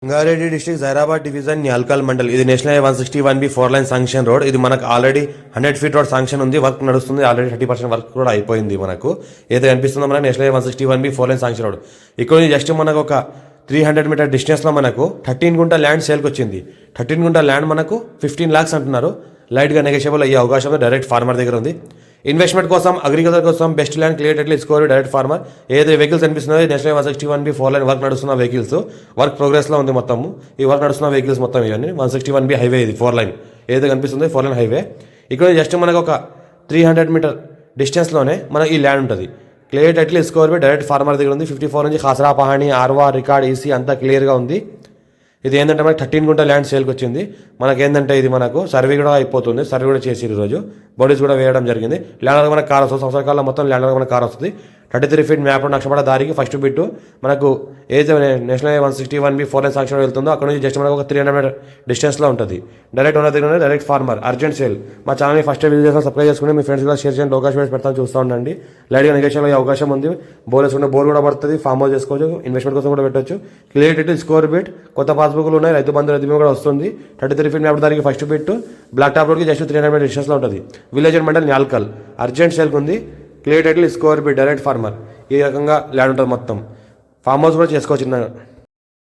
Rangareddy district Zaheerabad division Nyalkal mandal. ఇది national highway 161B 4 line sanction road. ఇది మనకు ఆల్రెడీ 100 ఫీట్ రోడ్ శాంక్షన్ ఉంది, వర్క్ నడుస్తుంది. ఆల్రెడీ 30% వర్క్ కూడా అయిపోయింది. మనకు ఏదైతే కనిపిస్తుందో మనకు national highway 161B 4 line sanction road. ఇక్కడ జస్ట్ మనకు ఒక 300 మీటర్ డిస్టెన్స్లో మనకు 13 గుంట ల్యాండ్ సేల్కి వచ్చింది. 13 గుంట ల్యాండ్ మనకు 15 lakhs అంటున్నారు. లైట్గా నెగోషియబుల్ అయ్యే అవకాశం డైరెక్ట్ ఫార్మర్ దగ్గర ఉంది. ఇన్వెస్ట్మెంట్ కోసం, అగ్రికల్చర్ కోసం బెస్ట్ ల్యాండ్ క్లియర్ ఎట్లా స్కోర్ డైరెక్ట్ ఫార్మర్. ఏదైతే వెహికల్స్ అనిపిస్తున్నాయో నేషనల్ 161B 4 లైన్ వర్క్ నడుస్తున్న వెహికల్స్, వర్క్ ప్రోగ్రెస్లో ఉంది మొత్తము. ఈ వర్క్ నడుస్తున్న వెహికల్స్ మొత్తం ఇవన్నీ 161B హైవే. ఇది 4 లైన్ ఏదైతే కనిపిస్తుందో 4 లైన్ హైవే. ఇక్కడ జస్ట్ మనకు ఒక 300 మీటర్ డిస్టెన్స్లోనే మనకి ఈ ల్యాండ్ ఉంటుంది. Clear title score direct farmer దగ్గర ఉంది. 54 నుంచి ఖాసరా పహాణి, ఆర్వా, రికార్డ్, ఈసీ అంతా క్లియర్గా ఉంది. ఇది ఏంటంటే మనకి 13 గుంట ల్యాండ్ సేల్కి వచ్చింది. మనకేంటంటే ఇది మనకు సర్వే కూడా అయిపోతుంది. సర్వే కూడా చేసి ఈరోజు బాడీస్ కూడా వేయడం జరిగింది. ల్యాండ్ మనకు కార్ వస్తుంది. సంవత్సర కాలం మొత్తం ల్యాండ్ మనకు కార్ వస్తుంది. 33 ఫీట్ మ్యాప్ నక్షపడ దారికి ఫస్ట్ బిట్టు మనకు ఏదైతే నేషనల్ 161B 4 లైన్ శాంక్షన్ వెళ్తుందో అక్కడ నుంచి జస్ట్ మనకు ఒక 300 మీటర్ డిస్టెన్స్లో ఉంటుంది. డైరెక్ట్ ఓనర్ దగ్గర డైరెక్ట్ ఫార్మర్, అర్జెంట్ సేల్. మా ఛానల్ని ఫస్ట్ విజిట్ చేసిన సబ్స్క్రైబ్ చేసుకుని మీ ఫ్రెండ్స్ కూడా షేర్ చేయండి. అవకాశం పెడతాను, చూస్తూ ఉండండి. లైట్గా నెగోషియేషన్ అయ్యే అవకాశం ఉంది. బోర్ వేసుకుంటే బోర్ కూడా పడుతుంది. ఫామ్ హౌస్ చేసుకోవచ్చు, ఇన్వెస్ట్మెంట్ కోసం కూడా పెట్టవచ్చు. క్లియర్ టైటిల్ స్కోర్ బిట్, కొత్త పాస్బుక్లు ఉన్నాయి, రైతు బంధు రైతు బీమా కూడా వస్తుంది. 33 ఫీట్ మ్యాప్ దానికి ఫస్ట్ బిట్ బ్లాక్ టాప్ రోడ్కి జస్ట్ 300 మీటర్ డిస్టెన్స్లో ఉంటుంది. విలేజ్ మండల్ న్యాల్కల్. అర్జెంట్ సేల్కి ఉంది. Clear title score bit direct farmer. ఈ రకంగా ల్యాండ్ ఉంటుంది మొత్తం. ఫామ్ హౌస్ కూడా చేసుకోవచ్చు.